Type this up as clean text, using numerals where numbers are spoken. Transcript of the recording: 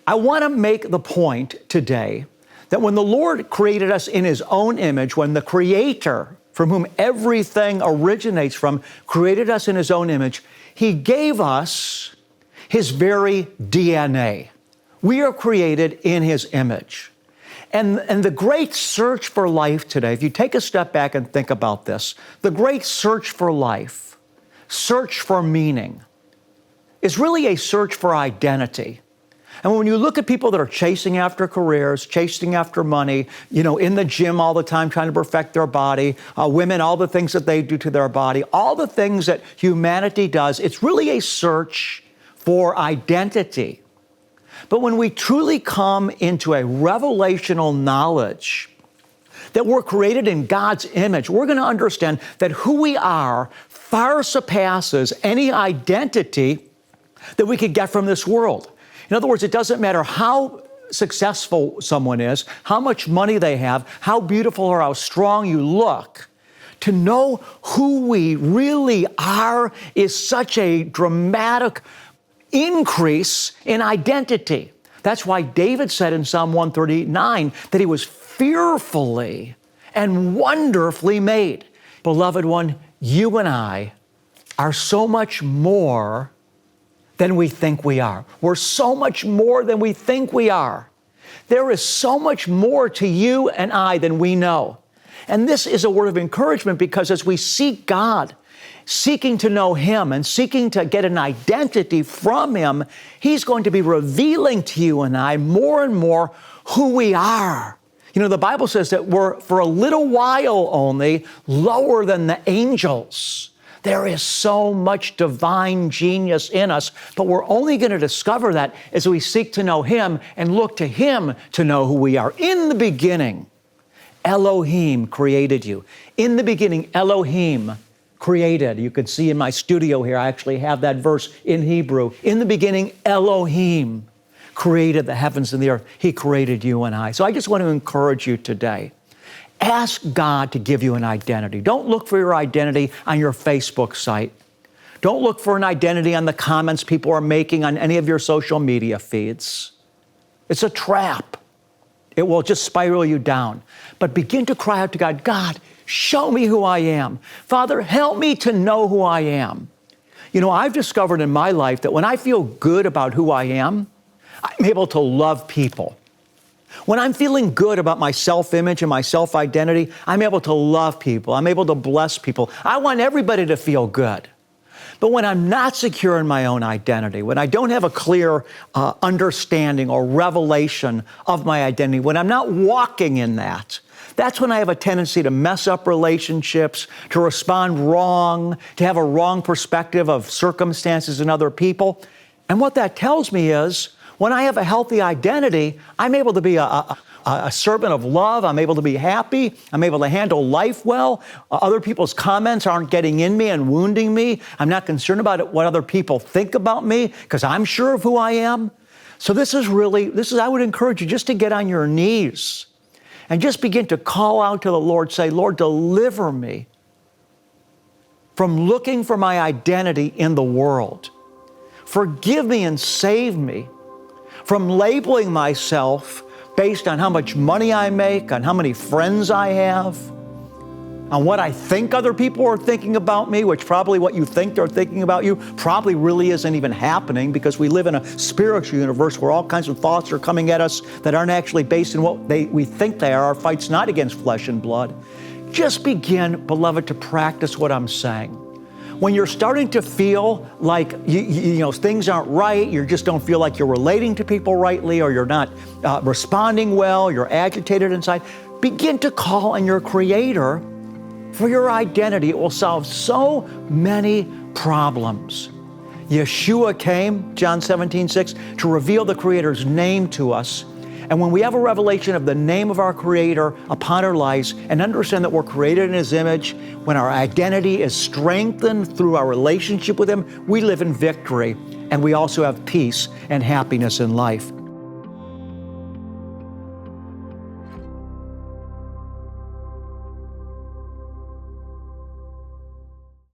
I want to make the point today that when the Lord created us in His own image, when the Creator, from whom everything originates from, created us in His own image, He gave us His very DNA. We are created in His image. And the great search for life today, if you take a step back and think about this, the great search for life, search for meaning, is really a search for identity. And when you look at people that are chasing after careers, chasing after money, in the gym all the time trying to perfect their body, women, all the things that they do to their body, all the things that humanity does, it's really a search for identity. But when we truly come into a revelational knowledge that we're created in God's image, we're going to understand that who we are far surpasses any identity that we could get from this world. In other words, it doesn't matter how successful someone is, how much money they have, how beautiful or how strong you look. To know who we really are is such a dramatic increase in identity. That's why David said in Psalm 139 that he was fearfully and wonderfully made. Beloved one, you and I are so much more than we think we are. We're so much more than we think we are. There is so much more to you and I than we know. And this is a word of encouragement because as we seek God, seeking to know Him and seeking to get an identity from Him, He's going to be revealing to you and I more and more who we are. The Bible says that we're, for a little while only, lower than the angels. There is so much divine genius in us, but we're only going to discover that as we seek to know Him and look to Him to know who we are. In the beginning, Elohim created you. In the beginning, Elohim created. You can see in my studio here, I actually have that verse in Hebrew. In the beginning, Elohim created the heavens and the earth. He created you and I. So I just want to encourage you today. Ask God to give you an identity. Don't look for your identity on your Facebook site. Don't look for an identity on the comments people are making on any of your social media feeds. It's a trap. It will just spiral you down. But begin to cry out to God, God, show me who I am. Father, help me to know who I am. I've discovered in my life that when I feel good about who I am, I'm able to love people. When I'm feeling good about my self-image and my self-identity, I'm able to love people. I'm able to bless people. I want everybody to feel good. But when I'm not secure in my own identity, when I don't have a clear understanding or revelation of my identity, when I'm not walking in that, that's when I have a tendency to mess up relationships, to respond wrong, to have a wrong perspective of circumstances and other people. And what that tells me is, when I have a healthy identity, I'm able to be a servant of love. I'm able to be happy. I'm able to handle life well. Other people's comments aren't getting in me and wounding me. I'm not concerned about what other people think about me because I'm sure of who I am. So I would encourage you just to get on your knees and just begin to call out to the Lord. Say, Lord, deliver me from looking for my identity in the world. Forgive me and save me from labeling myself based on how much money I make, on how many friends I have, on what I think other people are thinking about me, which probably what you think they're thinking about you probably really isn't even happening because we live in a spiritual universe where all kinds of thoughts are coming at us that aren't actually based in what we think they are. Our fight's not against flesh and blood. Just begin, beloved, to practice what I'm saying. When you're starting to feel like things aren't right, you just don't feel like you're relating to people rightly, or you're not responding well, you're agitated inside, begin to call on your Creator for your identity. It will solve so many problems. Yeshua came, John 17:6, to reveal the Creator's name to us. And when we have a revelation of the name of our Creator upon our lives and understand that we're created in His image, when our identity is strengthened through our relationship with Him, we live in victory, and we also have peace and happiness in life.